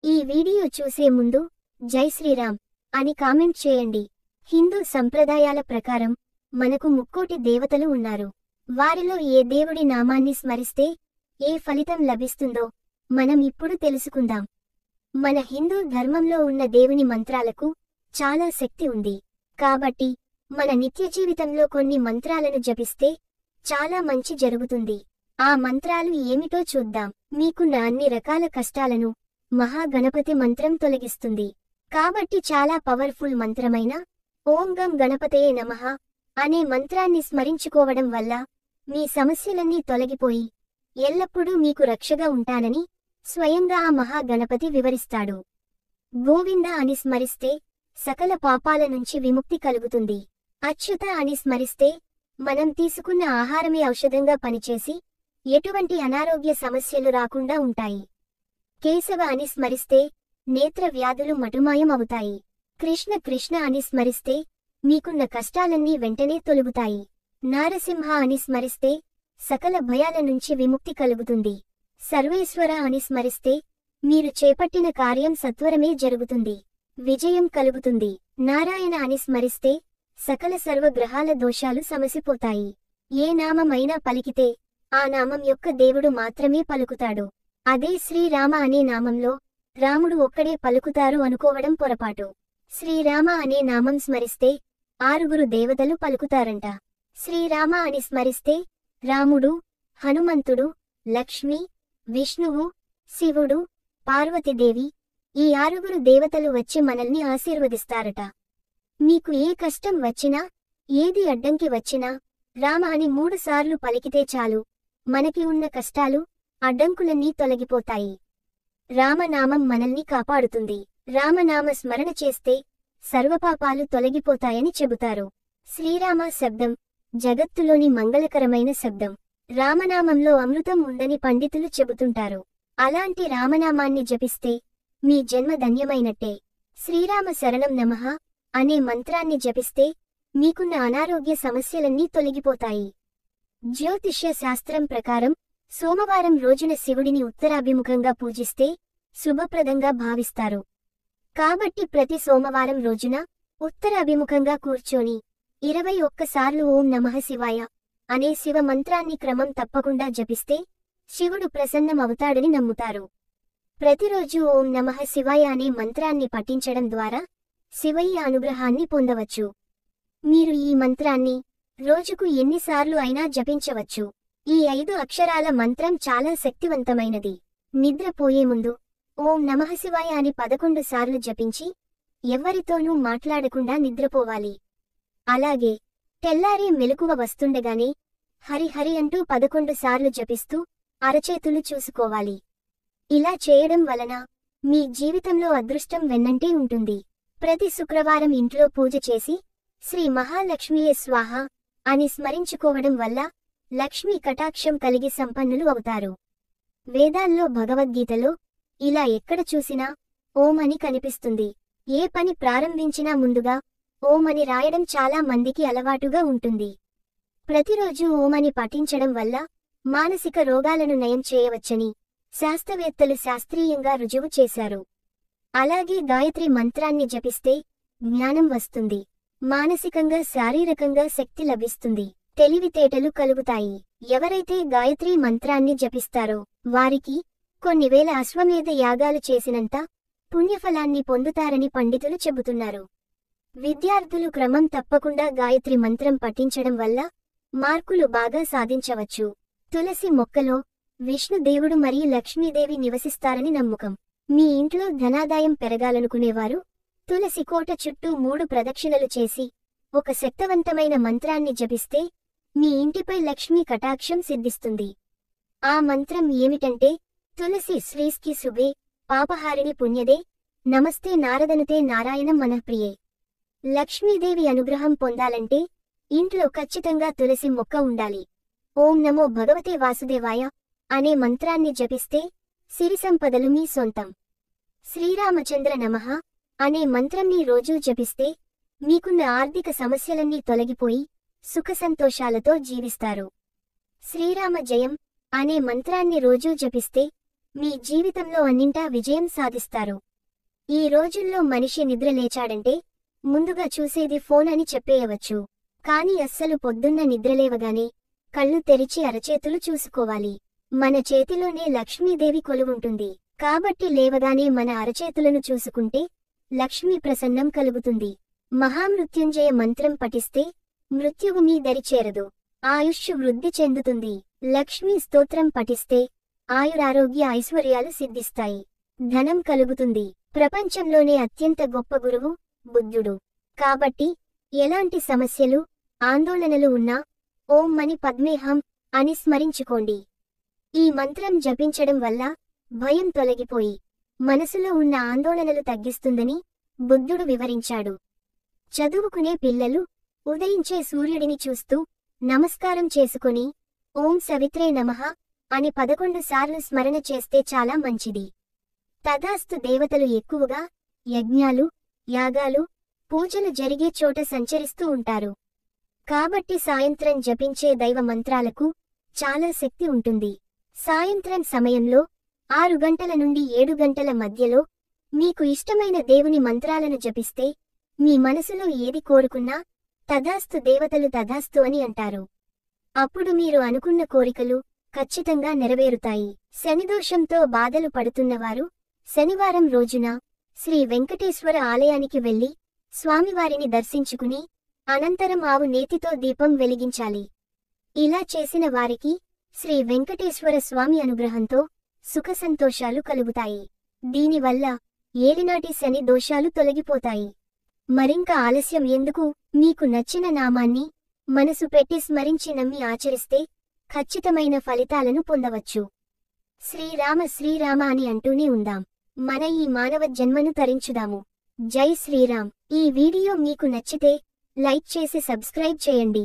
ఈ వీడియో చూసే ముందు జై శ్రీరామ్ అని కామెంట్ చేయండి. హిందూ సంప్రదాయాల ప్రకారం మనకు ముక్కోటి దేవతలు ఉన్నారు. వారిలో ఏ దేవుడి నామాన్ని స్మరిస్తే ఏ ఫలితం లభిస్తుందో మనం ఇప్పుడు తెలుసుకుందాం. మన హిందూ ధర్మంలో ఉన్న దేవుని మంత్రాలకు చాలా శక్తి ఉంది. కాబట్టి మన నిత్య జీవితంలో కొన్ని మంత్రాలను జపిస్తే చాలా మంచి జరుగుతుంది. ఆ మంత్రాలు ఏమిటో చూద్దాం. మీకున్న అన్ని రకాల కష్టాలను మహాగణపతి మంత్రం తొలగిస్తుంది. కాబట్టి చాలా పవర్ఫుల్ మంత్రమైన ఓం గం గణపతయే నమః అనే మంత్రాన్ని స్మరించుకోవడం వల్ల మీ సమస్యలన్నీ తొలగిపోయి ఎల్లప్పుడూ మీకు రక్షగా ఉంటానని స్వయంగా ఆ మహాగణపతి వివరిస్తాడు. గోవింద అని స్మరిస్తే సకల పాపాల నుంచి విముక్తి కలుగుతుంది. అచ్యుత అని స్మరిస్తే మనం తీసుకున్న ఆహారమే ఔషధంగా పనిచేసి ఎటువంటి అనారోగ్య సమస్యలు రాకుండా ఉంటాయి. కేశవ అని స్మరిస్తే నేత్ర వ్యాధులు మటుమాయం అవుతాయి. కృష్ణ కృష్ణ అని స్మరిస్తే మీకున్న కష్టాలన్నీ వెంటనే తొలగుతాయి. నారసింహ అని స్మరిస్తే సకల భయాల నుంచి విముక్తి కలుగుతుంది. సర్వేశ్వర అని స్మరిస్తే మీరు చేపట్టిన కార్యం సత్వరమే జరుగుతుంది, విజయం కలుగుతుంది. నారాయణ అని స్మరిస్తే సకల సర్వగ్రహాల దోషాలు సమసిపోతాయి. ఏ నామమైనా పలికితే ఆ నామం యొక్క దేవుడు మాత్రమే పలుకుతాడు. అదే శ్రీరామ అనే నామంలో రాముడు ఒక్కడే పలుకుతారు అనుకోవడం పొరపాటు. శ్రీరామ అనే నామం స్మరిస్తే 6 దేవతలు పలుకుతారంట. శ్రీరామ అని స్మరిస్తే రాముడు, హనుమంతుడు, లక్ష్మి, విష్ణువు, శివుడు, పార్వతీదేవి ఈ 6 దేవతలు వచ్చి మనల్ని ఆశీర్వదిస్తారట. మీకు ఏ కష్టం వచ్చినా ఏది అడ్డంకి వచ్చినా రామ అని 3 సార్లు పలికితే చాలు, మనకి ఉన్న కష్టాలు అడ్డంకులన్నీ తొలగిపోతాయి. రామనామం మనల్ని కాపాడుతుంది. రామనామ స్మరణ చేస్తే సర్వపాపాలు తొలగిపోతాయని చెబుతారు. శ్రీరామ శబ్దం జగత్తులోని మంగళకరమైన శబ్దం. రామనామంలో అమృతం ఉందని పండితులు చెబుతుంటారు. అలాంటి రామనామాన్ని జపిస్తే మీ జన్మ ధన్యమైనట్టే. శ్రీరామ శరణం నమః అనే మంత్రాన్ని జపిస్తే మీకున్న అనారోగ్య సమస్యలన్నీ తొలగిపోతాయి. జ్యోతిష్య శాస్త్రం ప్రకారం సోమవారం రోజున శివుడిని ఉత్తరాభిముఖంగా పూజిస్తే శుభప్రదంగా భావిస్తారు. కాబట్టి ప్రతి సోమవారం రోజున ఉత్తరాభిముఖంగా కూర్చొని 21 సార్లు ఓం నమః శివాయ అనే శివ మంత్రాన్ని క్రమం తప్పకుండా జపిస్తే శివుడు ప్రసన్నం అవుతాడని నమ్ముతారు. ప్రతిరోజు ఓం నమః శివాయ అనే మంత్రాన్ని పఠించడం ద్వారా శివయ్య అనుగ్రహాన్ని పొందవచ్చు. మీరు ఈ మంత్రాన్ని రోజుకు ఎన్నిసార్లు అయినా జపించవచ్చు. ఈ 5 అక్షరాల మంత్రం చాలా శక్తివంతమైనది. నిద్రపోయే ముందు ఓం నమః శివాయ అని 11 సార్లు జపించి ఎవ్వరితోనూ మాట్లాడకుండా నిద్రపోవాలి. అలాగే తెల్లారే మెలకువ వస్తుండగానే హరి హరి అంటూ 11 సార్లు జపిస్తూ అరచేతులు చూసుకోవాలి. ఇలా చేయడం వలన మీ జీవితంలో అదృష్టం వెన్నంటే ఉంటుంది. ప్రతి శుక్రవారం ఇంట్లో పూజ చేసి శ్రీ మహాలక్ష్మీయే స్వాహ అని స్మరించుకోవడం వల్ల లక్ష్మీ కటాక్షం కలిగి సంపన్నులు అవుతారు. వేదాల్లో భగవద్గీతలో ఇలా ఎక్కడ చూసినా ఓం అని కనిపిస్తుంది. ఏ పని ప్రారంభించినా ముందుగా ఓం అని రాయడం చాలా మందికి అలవాటుగా ఉంటుంది. ప్రతిరోజు ఓం అని పఠించడం వల్ల మానసిక రోగాలను నయం చేయవచ్చని శాస్త్రవేత్తలు శాస్త్రీయంగా రుజువు చేశారు. అలాగే గాయత్రి మంత్రాన్ని జపిస్తే జ్ఞానం వస్తుంది. మానసికంగా శారీరకంగా శక్తి లభిస్తుంది. తెలివితేటలు కలుగుతాయి. ఎవరైతే గాయత్రీ మంత్రాన్ని జపిస్తారో వారికి కొన్ని వేల అశ్వమేధ యాగాలు చేసినంత పుణ్యఫలాన్ని పొందుతారని పండితులు చెబుతున్నారు. విద్యార్థులు క్రమం తప్పకుండా గాయత్రి మంత్రం పఠించడం వల్ల మార్కులు బాగా సాధించవచ్చు. తులసి మొక్కలో విష్ణుదేవుడు మరియు లక్ష్మీదేవి నివసిస్తారని నమ్మకం. మీ ఇంట్లో ధనాదాయం పెరగాలనుకునేవారు తులసి కోట చుట్టూ 3 ప్రదక్షిణలు చేసి ఒక శక్తివంతమైన మంత్రాన్ని జపిస్తే మీ ఇంటిపై లక్ష్మీ కటాక్షం సిద్ధిస్తుంది. ఆ మంత్రం ఏమిటంటే తులసి శ్రీస్కి శుభే పాపహారిణి పుణ్యదే నమస్తే నారదనుతే నారాయణం మనఃప్రియే. లక్ష్మీదేవి అనుగ్రహం పొందాలంటే ఇంట్లో ఖచ్చితంగా తులసి మొక్క ఉండాలి. ఓం నమో భగవతే వాసుదేవాయ అనే మంత్రాన్ని జపిస్తే సిరి సంపదలు మీ సొంతం. శ్రీరామచంద్ర నమః అనే మంత్రంని రోజూ జపిస్తే మీకున్న ఆర్థిక సమస్యలన్నీ తొలగిపోయి సుఖసంతోషాలతో జీవిస్తారు. శ్రీరామ జయం అనే మంత్రాన్ని రోజూ జపిస్తే మీ జీవితంలో అన్నింటా విజయం సాధిస్తారు. ఈ రోజుల్లో మనిషి నిద్ర లేచాడంటే ముందుగా చూసేది ఫోన్ అని చెప్పేయవచ్చు. కాని అస్సలు పొద్దున్న నిద్రలేవగానే కళ్ళు తెరిచి అరచేతులు చూసుకోవాలి. మన చేతిలోనే లక్ష్మీదేవి కొలువుంటుంది. కాబట్టి లేవగానే మన అరచేతులను చూసుకుంటే లక్ష్మీ ప్రసన్నం కలుగుతుంది. మహామృత్యుంజయ మంత్రం పఠిస్తే మృత్యువు మీ దరి చేరదు. ఆయుష్ వృద్ధి చెందుతుంది. లక్ష్మీ స్తోత్రం పఠిస్తే ఆయురారోగ్య ఐశ్వర్యాలు సిద్ధిస్తాయి. ధనం కలుగుతుంది. ప్రపంచంలోనే అత్యంత గొప్ప గురువు బుద్ధుడు. కాబట్టి ఎలాంటి సమస్యలు, ఆందోళనలు ఉన్నా ఓం మని పద్మేహం అని స్మరించుకోండి. ఈ మంత్రం జపించడం వల్ల భయం తొలగిపోయి మనసులో ఉన్న ఆందోళనలు తగ్గిస్తుందని బుద్ధుడు వివరించాడు. చదువుకునే పిల్లలు ఉదయించే సూర్యుడిని చూస్తూ నమస్కారం చేసుకొని ఓం సవిత్రే నమః అని 11 సార్లు స్మరణ చేస్తే చాలా మంచిది. తదాస్తు దేవతలు ఎక్కువగా యజ్ఞాలు, యాగాలు, పూజలు జరిగే చోట సంచరిస్తూ ఉంటారు. కాబట్టి సాయంత్రం జపించే దైవ మంత్రాలకు చాలా శక్తి ఉంటుంది. సాయంత్రం సమయంలో 6 గంటల నుండి 7 గంటల మధ్యలో మీకు ఇష్టమైన దేవుని మంత్రాలను జపిస్తే మీ మనసులో ఏది కోరుకున్నా తదాస్తు దేవతలు తదాస్తు అని అంటారు. అప్పుడు మీరు అనుకున్న కోరికలు ఖచ్చితంగా నెరవేరుతాయి. శనిదోషంతో బాధలు పడుతున్నవారు శనివారం రోజున శ్రీ వెంకటేశ్వర ఆలయానికి వెళ్లి స్వామివారిని దర్శించుకుని అనంతరం ఆవు నేతితో దీపం వెలిగించాలి. ఇలా చేసిన వారికి శ్రీ వెంకటేశ్వర స్వామి అనుగ్రహంతో సుఖ సంతోషాలు కలుగుతాయి. దీనివల్ల ఏలినాటి శని దోషాలు తొలగిపోతాయి. మరింక ఆలస్యం ఎందుకు? మీకు నచ్చిన నామాన్ని మనసు పెట్టి స్మరించి నమ్మి ఆచరిస్తే ఖచ్చితమైన ఫలితాలను పొందవచ్చు. శ్రీరామ శ్రీరామ అని అంటూనే ఉందాం. మన ఈ మానవ జన్మను తరించుదాము. జై శ్రీరామ్. ఈ వీడియో మీకు నచ్చితే లైక్ చేసి సబ్స్క్రైబ్ చేయండి.